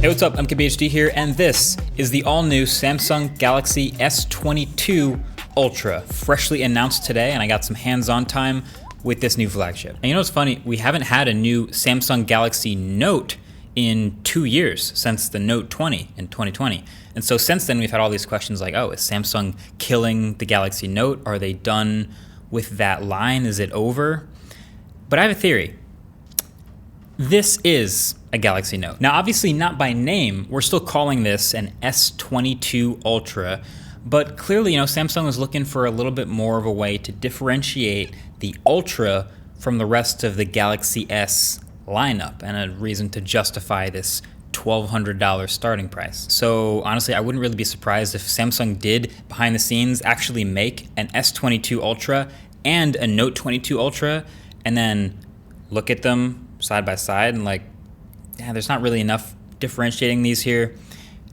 Hey, what's up? I'm KBHD here, and this is the all-new Samsung Galaxy S22 Ultra, freshly announced today, and I got some hands-on time with this new flagship. And you know what's funny? We haven't had a new Samsung Galaxy Note in 2 years, since the Note 20 in 2020. And so since then, we've had all these questions like, oh, is Samsung killing the Galaxy Note? Are they done with that line? Is it over? But I have a theory. This is a Galaxy Note. Now, obviously not by name, we're still calling this an S22 Ultra, but clearly, Samsung was looking for a little bit more of a way to differentiate the Ultra from the rest of the Galaxy S lineup and a reason to justify this $1,200 starting price. So honestly, I wouldn't really be surprised if Samsung did, behind the scenes, actually make an S22 Ultra and a Note 22 Ultra, and then look at them side by side and there's not really enough differentiating these here,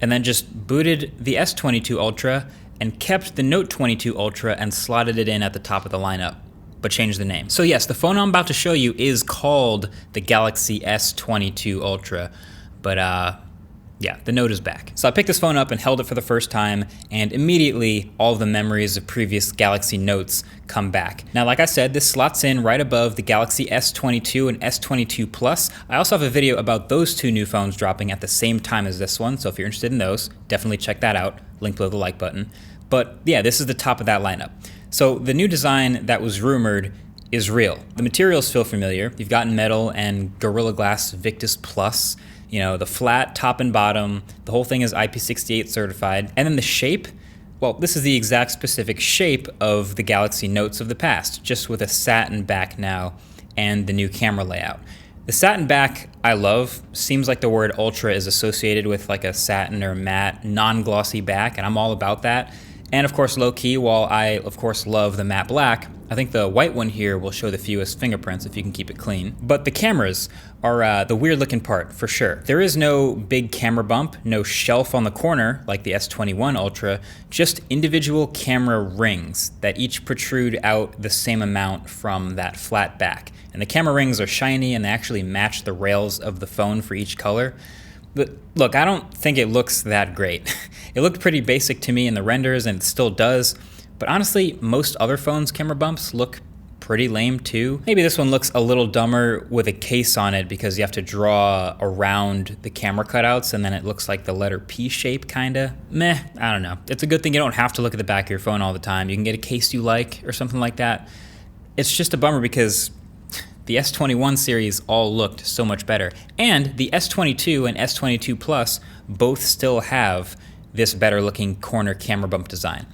and then just booted the S22 Ultra and kept the Note 22 Ultra and slotted it in at the top of the lineup, but changed the name. So yes, the phone I'm about to show you is called the Galaxy S22 Ultra, but yeah, the Note is back. So I picked this phone up and held it for the first time, and immediately all of the memories of previous Galaxy Notes come back. Now, like I said, this slots in right above the Galaxy S22 and S22 Plus. I also have a video about those two new phones dropping at the same time as this one, so if you're interested in those, definitely check that out. Link below the like button. But yeah, this is the top of that lineup. So the new design that was rumored is real. The materials feel familiar. You've got metal and Gorilla Glass Victus Plus. The flat top and bottom, the whole thing is IP68 certified. And then the shape, well, this is the exact specific shape of the Galaxy Notes of the past, just with a satin back now and the new camera layout. The satin back I love. Seems like the word Ultra is associated with like a satin or matte, non-glossy back, and I'm all about that. And of course, low-key, while I, of course, love the matte black, I think the white one here will show the fewest fingerprints if you can keep it clean. But the cameras are the weird-looking part, for sure. There is no big camera bump, no shelf on the corner like the S21 Ultra, just individual camera rings that each protrude out the same amount from that flat back. And the camera rings are shiny, and they actually match the rails of the phone for each color. But look, I don't think it looks that great. It looked pretty basic to me in the renders, and it still does. But honestly, most other phones' camera bumps look pretty lame too. Maybe this one looks a little dumber with a case on it because you have to draw around the camera cutouts, and then it looks like the letter P shape kinda. Meh, I don't know. It's a good thing you don't have to look at the back of your phone all the time. You can get a case you like or something like that. It's just a bummer because the S21 series all looked so much better. And the S22 and S22 Plus both still have this better looking corner camera bump design.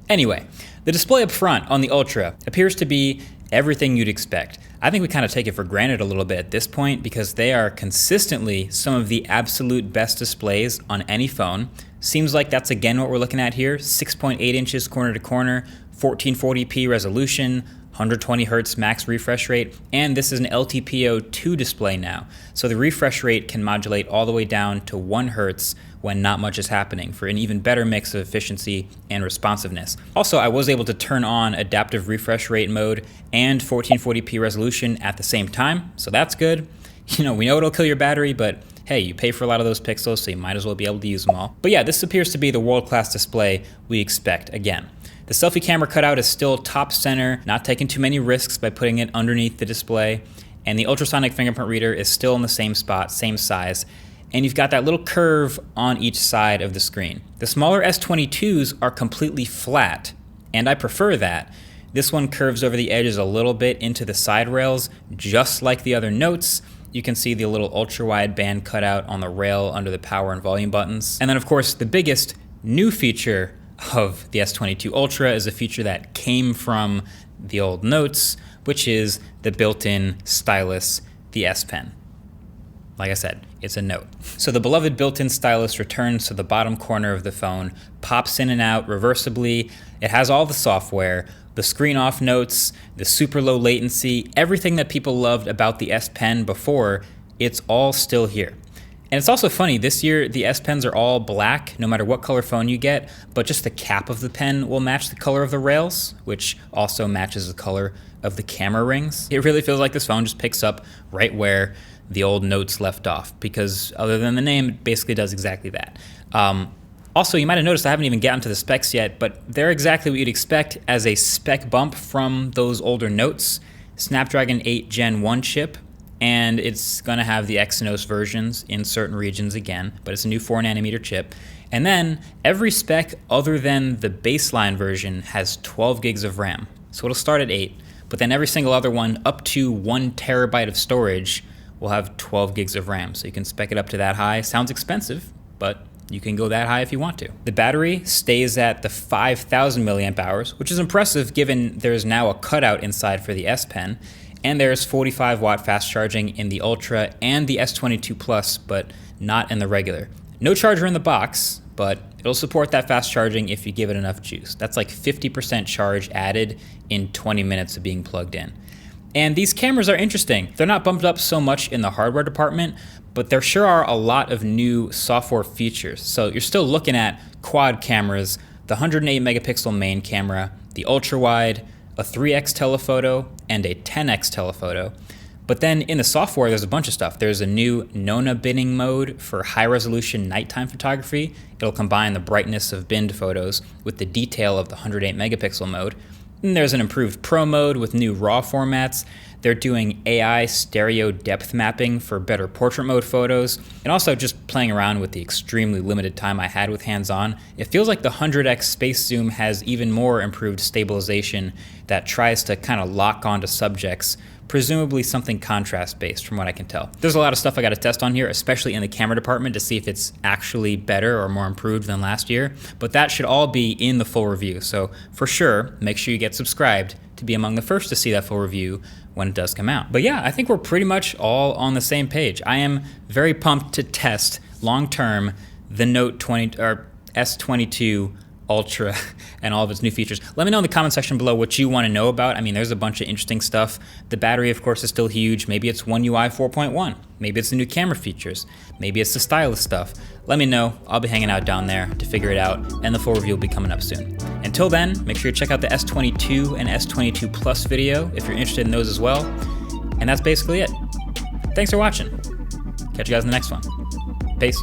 Anyway, the display up front on the Ultra appears to be everything you'd expect. I think we kind of take it for granted a little bit at this point because they are consistently some of the absolute best displays on any phone. Seems like that's again what we're looking at here, 6.8 inches corner to corner, 1440p resolution, 120 Hz max refresh rate, and this is an LTPO2 display now. So the refresh rate can modulate all the way down to 1 Hz when not much is happening for an even better mix of efficiency and responsiveness. Also, I was able to turn on adaptive refresh rate mode and 1440p resolution at the same time, so that's good. We know it'll kill your battery, but hey, you pay for a lot of those pixels, so you might as well be able to use them all. But yeah, this appears to be the world-class display we expect again. The selfie camera cutout is still top center, not taking too many risks by putting it underneath the display, and the ultrasonic fingerprint reader is still in the same spot, same size, and you've got that little curve on each side of the screen. The smaller S22s are completely flat, and I prefer that. This one curves over the edges a little bit into the side rails, just like the other Notes. You can see the little ultra-wide band cutout on the rail under the power and volume buttons. And then of course, the biggest new feature of the S22 Ultra is a feature that came from the old Notes, which is the built-in stylus, the S Pen. Like I said, it's a Note. So the beloved built-in stylus returns to the bottom corner of the phone, pops in and out reversibly. It has all the software, the screen off notes, the super low latency, everything that people loved about the S Pen before, it's all still here. And it's also funny, this year the S Pens are all black, no matter what color phone you get, but just the cap of the pen will match the color of the rails, which also matches the color of the camera rings. It really feels like this phone just picks up right where the old Notes left off, because other than the name, it basically does exactly that. Also, you might have noticed I haven't even gotten to the specs yet, but they're exactly what you'd expect as a spec bump from those older Notes. Snapdragon 8 Gen 1 chip, and it's going to have the Exynos versions in certain regions again, but it's a new 4nm chip. And then every spec other than the baseline version has 12 gigs of RAM. So it'll start at 8, but then every single other one up to 1 terabyte of storage will have 12 gigs of RAM. So you can spec it up to that high. Sounds expensive, but you can go that high if you want to. The battery stays at the 5,000 milliamp hours, which is impressive given there's now a cutout inside for the S Pen, and there's 45 watt fast charging in the Ultra and the S22 Plus, but not in the regular. No charger in the box, but it'll support that fast charging if you give it enough juice. That's like 50% charge added in 20 minutes of being plugged in. And these cameras are interesting. They're not bumped up so much in the hardware department, but there sure are a lot of new software features. So you're still looking at quad cameras, the 108 megapixel main camera, the ultra wide, a 3x telephoto, and a 10x telephoto. But then in the software, there's a bunch of stuff. There's a new Nona binning mode for high resolution nighttime photography. It'll combine the brightness of binned photos with the detail of the 108 megapixel mode. And there's an improved Pro mode with new RAW formats. They're doing AI stereo depth mapping for better portrait mode photos. And also just playing around with the extremely limited time I had with hands-on, it feels like the 100x space zoom has even more improved stabilization that tries to kind of lock onto subjects, presumably something contrast-based from what I can tell. There's a lot of stuff I got to test on here, especially in the camera department, to see if it's actually better or more improved than last year, but that should all be in the full review. So for sure, make sure you get subscribed to be among the first to see that full review when it does come out. But yeah, I think we're pretty much all on the same page. I am very pumped to test long-term the Note 20 or S22 Ultra and all of its new features. Let me know in the comment section below what you want to know about. I mean, there's a bunch of interesting stuff. The battery, of course, is still huge. Maybe it's One UI 4.1. Maybe it's the new camera features. Maybe it's the stylus stuff. Let me know. I'll be hanging out down there to figure it out, and the full review will be coming up soon. Until then, make sure you check out the S22 and S22 Plus video if you're interested in those as well. And that's basically it. Thanks for watching. Catch you guys in the next one. Peace.